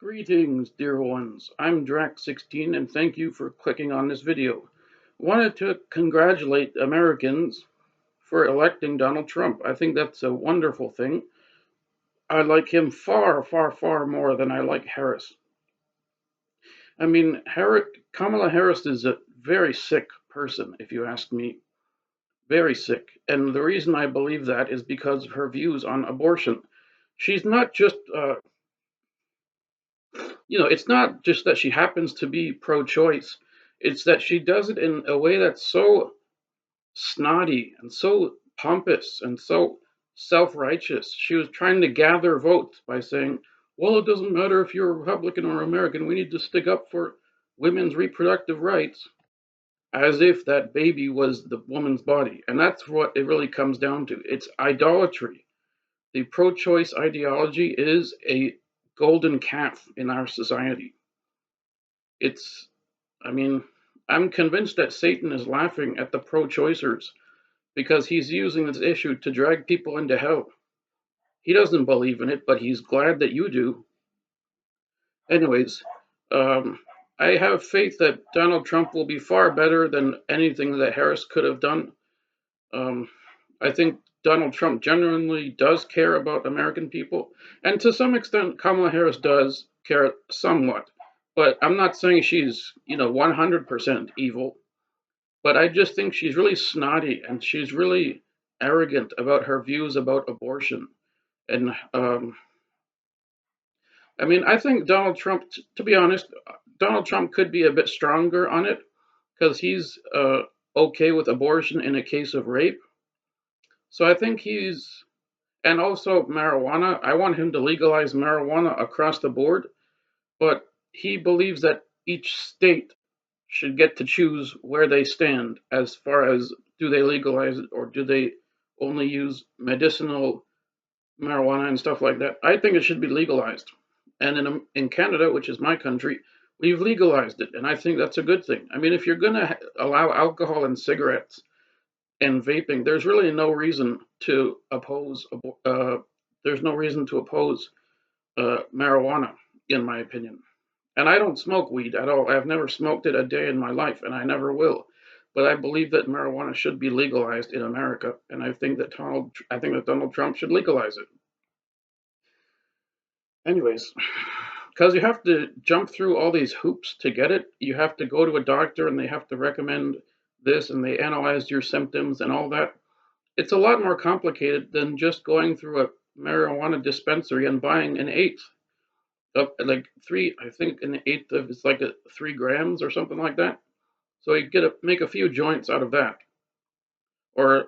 Greetings, dear ones. I'm Drac16 and thank you for clicking on this video. Wanted to congratulate Americans for electing Donald Trump. I think that's a wonderful thing. I like him far, far, far more than I like Harris. I mean, Kamala Harris is a very sick person, if you ask me. Very sick. And the reason I believe that is because of her views on abortion. She's not just it's not just that she happens to be pro choice, it's that she does it in a way that's so snotty and so pompous and so self righteous. She was trying to gather votes by saying, well, it doesn't matter if you're a Republican or American, we need to stick up for women's reproductive rights, as if that baby was the woman's body. And that's what it really comes down to. It's idolatry. The pro choice ideology is a golden calf in our society. It's, I mean, I'm convinced that Satan is laughing at the pro choicers because he's using this issue to drag people into hell. He doesn't believe in it, but he's glad that you do. Anyways, um, I have faith that Donald Trump will be far better than anything that Harris could have done. Um, I think Donald Trump genuinely does care about American people, and to some extent, Kamala Harris does care somewhat. But I'm not saying she's, 100% evil. But I just think she's really snotty and she's really arrogant about her views about abortion. And I mean, I think Donald Trump, to be honest, Donald Trump could be a bit stronger on it because he's okay with abortion in a case of rape. So I think and also marijuana. I want him to legalize marijuana across the board, but he believes that each state should get to choose where they stand as far as do they legalize it or do they only use medicinal marijuana and stuff like that. I think it should be legalized. And in Canada, which is my country, we've legalized it, and I think that's a good thing. I mean, if you're going to allow alcohol and cigarettes and vaping, there's really no reason to oppose. There's no reason to oppose marijuana, in my opinion. And I don't smoke weed at all. I've never smoked it a day in my life, and I never will. But I believe that marijuana should be legalized in America, and I think that Donald Trump should legalize it. Anyways, because you have to jump through all these hoops to get it. You have to go to a doctor, and they have to recommend this, and they analyze your symptoms and all that. It's a lot more complicated than just going through a marijuana dispensary and buying an eighth of like three. I think an eighth of it's like 3 grams or something like that. So you make a few joints out of that, or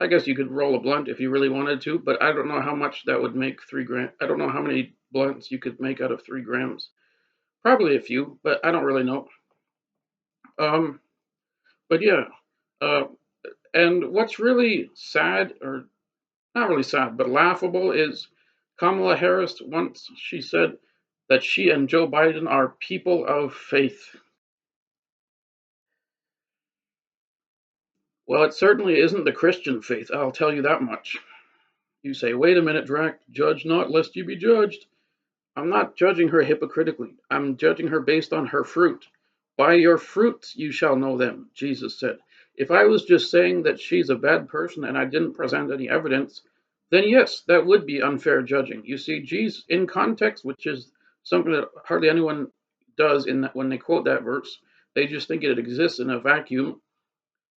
I guess you could roll a blunt if you really wanted to, but I don't know how much that would make 3 grams. I don't know how many blunts you could make out of 3 grams. Probably a few, but I don't really know. Um, but yeah, uh, and what's really sad, or not really sad, but laughable, is Kamala Harris once she said that she and Joe Biden are people of faith. Well, it certainly isn't the Christian faith, I'll tell you that much. You say, wait a minute, Drac, judge not lest you be judged. I'm not judging her hypocritically. I'm judging her based on her fruit. By your fruits you shall know them, Jesus said. If I was just saying that she's a bad person and I didn't present any evidence, then yes, that would be unfair judging. You see, Jesus, in context, which is something that hardly anyone does in that when they quote that verse, they just think it exists in a vacuum.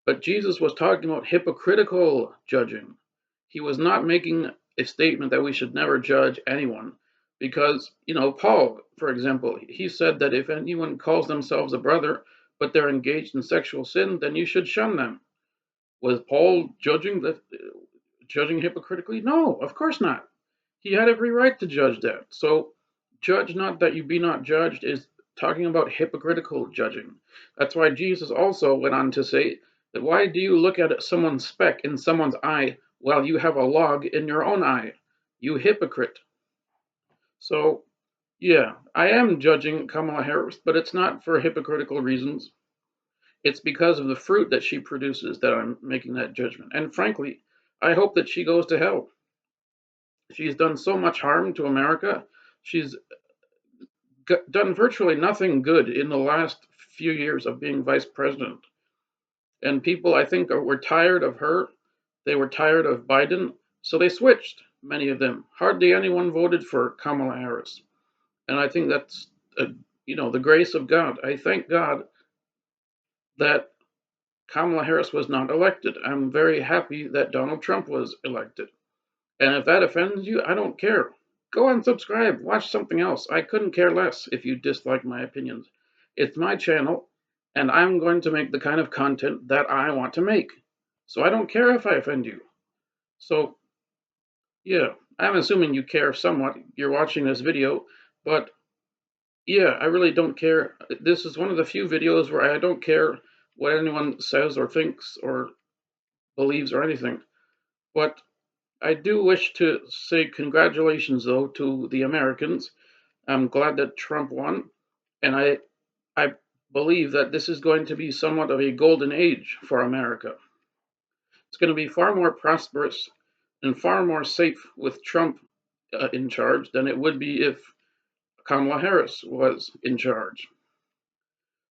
But Jesus was talking about hypocritical judging. He was not making a statement that we should never judge anyone. Because, Paul, for example, he said that if anyone calls themselves a brother, but they're engaged in sexual sin, then you should shun them. Was Paul judging hypocritically? No, of course not. He had every right to judge that. So, judge not that you be not judged is talking about hypocritical judging. That's why Jesus also went on to say that why do you look at someone's speck in someone's eye while you have a log in your own eye? You hypocrite. So, yeah, I am judging Kamala Harris, but it's not for hypocritical reasons. It's because of the fruit that she produces that I'm making that judgment. And frankly, I hope that she goes to hell. She's done so much harm to America. She's done virtually nothing good in the last few years of being vice president. And people, I think, were tired of her. They were tired of Biden. So they switched, many of them. Hardly anyone voted for Kamala Harris. And I think that's, the grace of God. I thank God that Kamala Harris was not elected. I'm very happy that Donald Trump was elected. And if that offends you, I don't care. Go unsubscribe, watch something else. I couldn't care less if you dislike my opinions. It's my channel, and I'm going to make the kind of content that I want to make. So I don't care if I offend you. So, yeah, I'm assuming you care somewhat. You're watching this video, but yeah, I really don't care. This is one of the few videos where I don't care what anyone says or thinks or believes or anything. But I do wish to say congratulations, though, to the Americans. I'm glad that Trump won, and I believe that this is going to be somewhat of a golden age for America. It's going to be far more prosperous and far more safe with Trump in charge than it would be if Kamala Harris was in charge.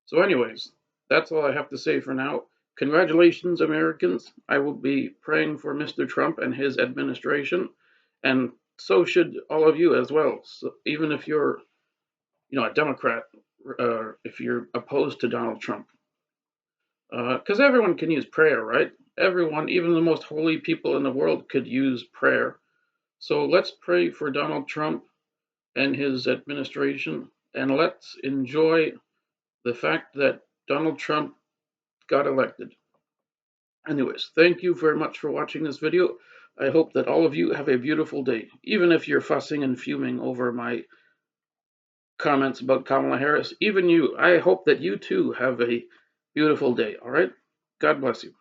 So, anyways, that's all I have to say for now. Congratulations, Americans. I will be praying for Mr. Trump and his administration, and so should all of you as well. So even if you're, a Democrat, if you're opposed to Donald Trump, because everyone can use prayer, right? Everyone, even the most holy people in the world, could use prayer. So let's pray for Donald Trump and his administration, and let's enjoy the fact that Donald Trump got elected. Anyways, thank you very much for watching this video. I hope that all of you have a beautiful day, even if you're fussing and fuming over my comments about Kamala Harris. Even you, I hope that you too have a beautiful day, all right? God bless you.